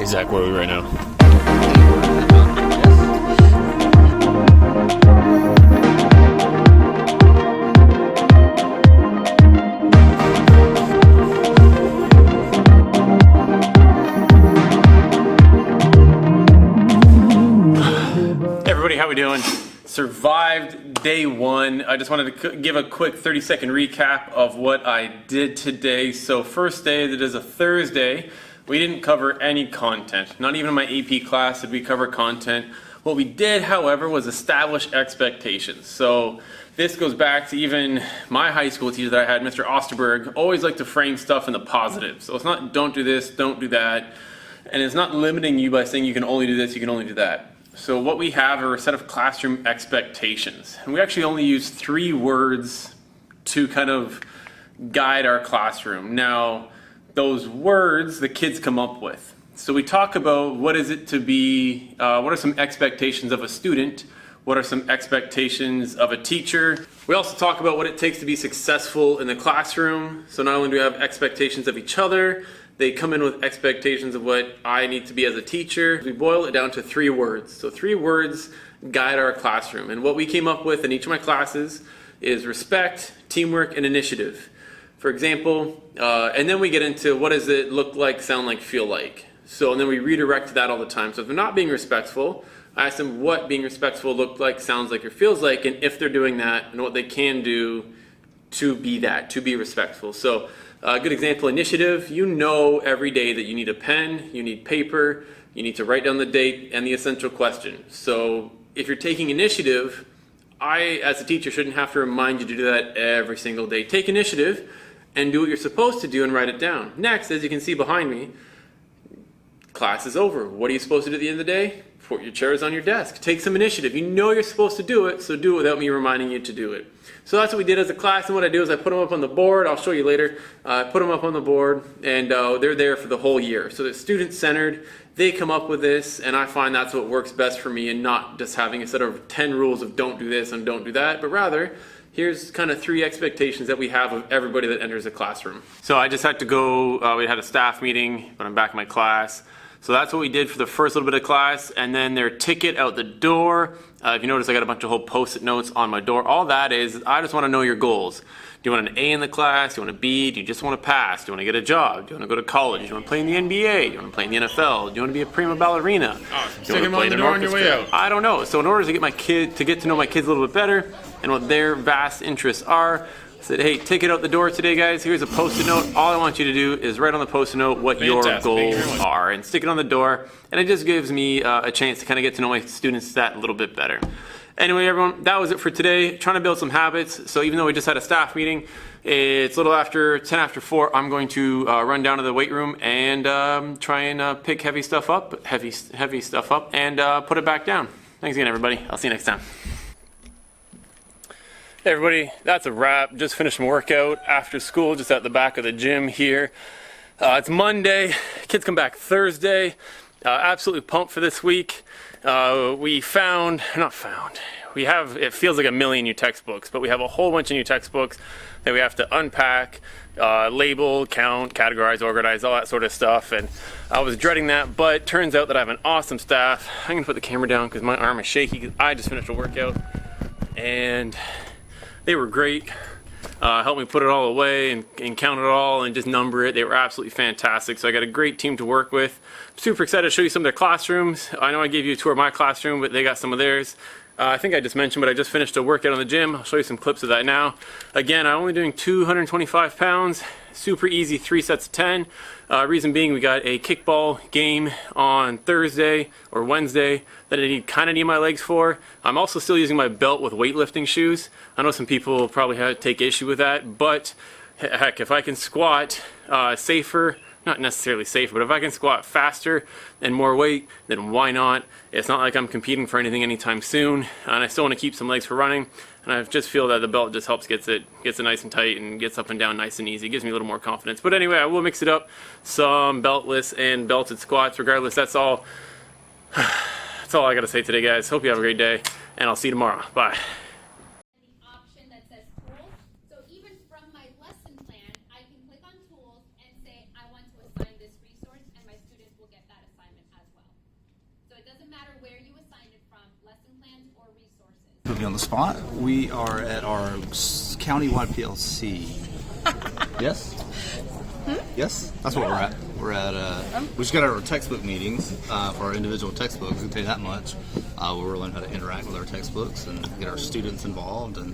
Hey Zach, where are we right now? Hey everybody, how we doing? Survived day one. I just wanted to give a quick 30-second recap of what I did today. So first day, that is a Thursday. We didn't cover any content. Not even in my AP class did we cover content. What we did, however, was establish expectations. So this goes back to even my high school teacher that I had, Mr. Osterberg, always liked to frame stuff in the positive. So it's not don't do this, don't do that. And it's not limiting you by saying you can only do this, you can only do that. So what we have are a set of classroom expectations. And we actually only use 3 words to kind of guide our classroom. Now, those words the kids come up with. So we talk about what is it to be, what are some expectations of a student, what are some expectations of a teacher. We also talk about what it takes to be successful in the classroom. So not only do we have expectations of each other, they come in with expectations of what I need to be as a teacher. We boil it down to 3 words. So 3 words guide our classroom. And what we came up with in each of my classes is respect, teamwork, and initiative. For example, and then we get into what does it look like, sound like, feel like. So, and then we redirect to that all the time. So if they're not being respectful, I ask them what being respectful looked like, sounds like, or feels like, and if they're doing that, and what they can do to be that, to be respectful. So a good example, initiative, you know every day that you need a pen, you need paper, you need to write down the date and the essential question. So if you're taking initiative, I, as a teacher, shouldn't have to remind you to do that every single day. Take initiative and do what you're supposed to do and write it down. Next, as you can see behind me, class is over. What are you supposed to do at the end of the day? Put your chairs on your desk. Take some initiative. You know you're supposed to do it, so do it without me reminding you to do it. So that's what we did as a class, and what I do is I put them up on the board. I'll show you later. I put them up on the board, and they're there for the whole year. So they're student-centered. They come up with this, and I find that's what works best for me, and not just having a set of 10 rules of don't do this and don't do that, but rather here's kind of 3 expectations that we have of everybody that enters a classroom. So I just had to go, we had a staff meeting, but I'm back in my class. So that's what we did for the first little bit of class, and then their ticket out the door. If you notice, I got a bunch of whole post-it notes on my door. All that is, I just want to know your goals. Do you want an A in the class? Do you want a B? Do you just want to pass? Do you want to get a job? Do you want to go to college? Do you want to play in the NBA? Do you want to play in the NFL? Do you want to be a prima ballerina? Stick him on the door on your way out. I don't know. So in order to get to know my kids a little bit better and what their vast interests are, I said, hey, take it out the door today, guys. Here's a post-it note. All I want you to do is write on the post-it note what your goals are and stick it on the door. And it just gives me a chance to kind of get to know my students that a little bit better. Anyway, everyone, that was it for today. Trying to build some habits. So even though we just had a staff meeting, it's a little after 10 after 4. I'm going to run down to the weight room and try and pick heavy stuff up, and put it back down. Thanks again, everybody. I'll see you next time. Hey everybody, that's a wrap. Just finished my workout after school, just at the back of the gym here. It's Monday, kids come back Thursday. Absolutely pumped for this week. We have, it feels like a million new textbooks, but we have a whole bunch of new textbooks that we have to unpack, label, count, categorize, organize, all that sort of stuff. And I was dreading that, but turns out that I have an awesome staff. I'm gonna put the camera down because my arm is shaky because I just finished a workout. And they were great. Helped me put it all away and count it all and just number it. They were absolutely fantastic. So I got a great team to work with. Super excited to show you some of their classrooms. I know I gave you a tour of my classroom, but they got some of theirs. I think I just mentioned, but I just finished a workout in the gym. I'll show you some clips of that now. Again, I'm only doing 225 pounds. Super easy, 3 sets of 10. Reason being, we got a kickball game on Thursday or Wednesday that I kind of need my legs for. I'm also still using my belt with weightlifting shoes. I know some people probably take issue with that, but heck, if I can squat safer, not necessarily safer, but if I can squat faster and more weight, then why not? It's not like I'm competing for anything anytime soon, and I still want to keep some legs for running. And I just feel that the belt just helps gets it nice and tight and gets up and down nice and easy. It gives me a little more confidence. But anyway, I will mix it up. Some beltless and belted squats. Regardless, that's all I got to say today, guys. Hope you have a great day, and I'll see you tomorrow. Bye. The option that says tools. So even from my lesson plan, I can click on tools and say I want to assign this resource, and my students will get that assignment. you on the spot. We are at our countywide PLC. Yes? Yes? That's what we're at. We're at, we just got our textbook meetings for our individual textbooks. I can tell you that much. Where we're learning how to interact with our textbooks and get our students involved, and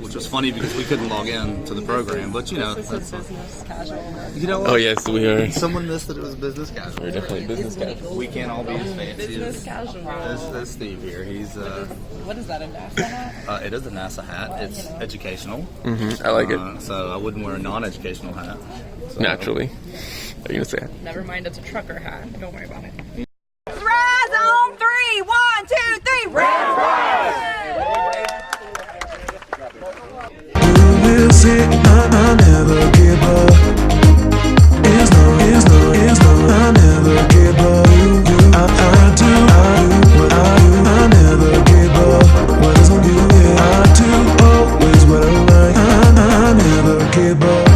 which was funny because we couldn't log in to the program, but you know, This is business casual. you know what? Oh yes, we are. Someone missed that it was business casual. We're definitely business casual. We can't all be as fancy Business as casual. That's Steve here. He's What is that, a NASA hat? it is a NASA hat. It's educational. I like it. So I wouldn't wear a non-educational hat. So, Naturally. Are you gonna say it? Never mind, it's a trucker hat. Don't worry about it. Rise on 3, 1, 2, 3, rise! We'll see, I never give up. It's no, I never give up. I do what I do. I never give up. What is on you? Yeah, I do always what I like. I never give up.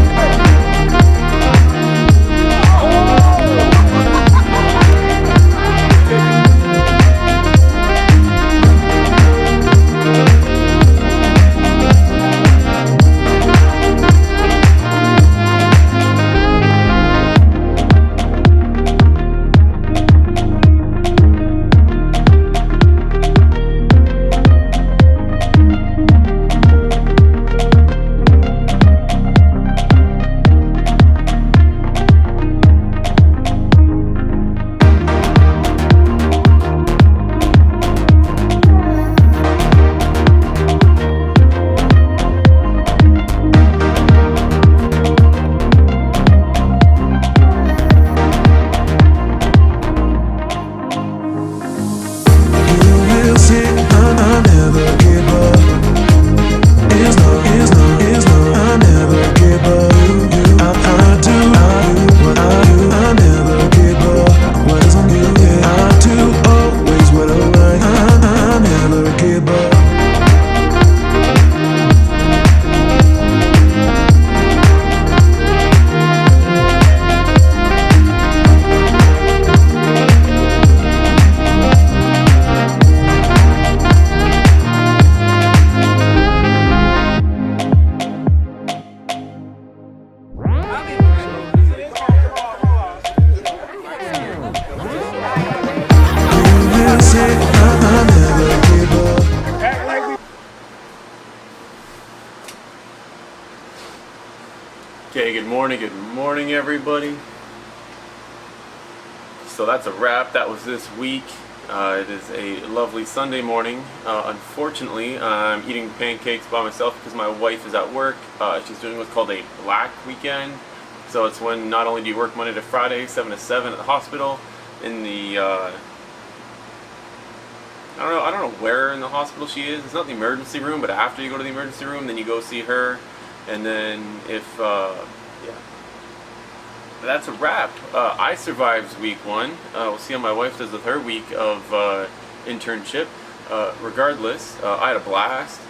Okay, good morning everybody. So that's a wrap. That was this week. It is a lovely Sunday morning. Unfortunately, I'm eating pancakes by myself because my wife is at work. She's doing what's called a black weekend. So it's when not only do you work Monday to Friday, 7 to 7 at the hospital, in the, I don't know where in the hospital she is. It's not the emergency room, but after you go to the emergency room, then you go see her. And then if, yeah. That's a wrap. I survived week 1. We'll see how my wife does with her week of internship. Regardless, I had a blast.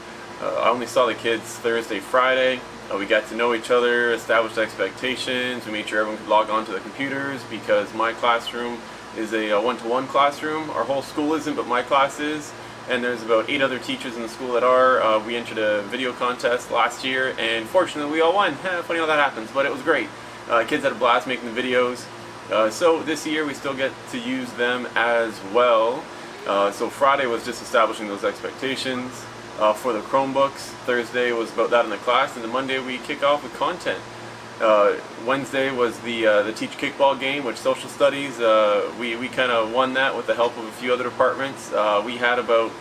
I only saw the kids Thursday, Friday. We got to know each other, established expectations. We made sure everyone could log on to the computers because my classroom is a one-to-one classroom. Our whole school isn't, but my class is. And there's about 8 other teachers in the school that are. We entered a video contest last year, and fortunately we all won. Funny how that happens, but it was great. Kids had a blast making the videos. So this year we still get to use them as well. So Friday was just establishing those expectations for the Chromebooks. Thursday was about that in the class, and then Monday we kick off with content. Wednesday was the Teacher Kickball game, which social studies, we kind of won that with the help of a few other departments. We had about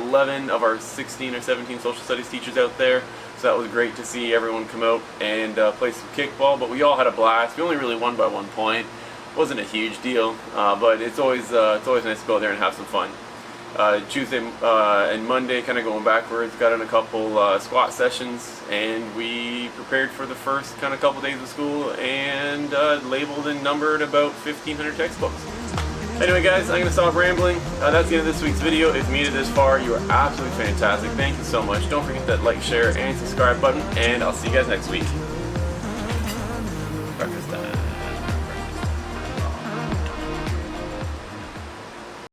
11 of our 16 or 17 social studies teachers out there, so that was great to see everyone come out and play some kickball, but we all had a blast. We only really won by 1 point. It wasn't a huge deal, but it's always nice to go out there and have some fun. Tuesday and Monday, kind of going backwards, got in a couple squat sessions, and we prepared for the first kind of couple days of school and labeled and numbered about 1,500 textbooks. Anyway guys, I'm going to stop rambling. That's the end of this week's video. If you made it this far, you are absolutely fantastic. Thank you so much. Don't forget that like, share, and subscribe button, and I'll see you guys next week. Breakfast time.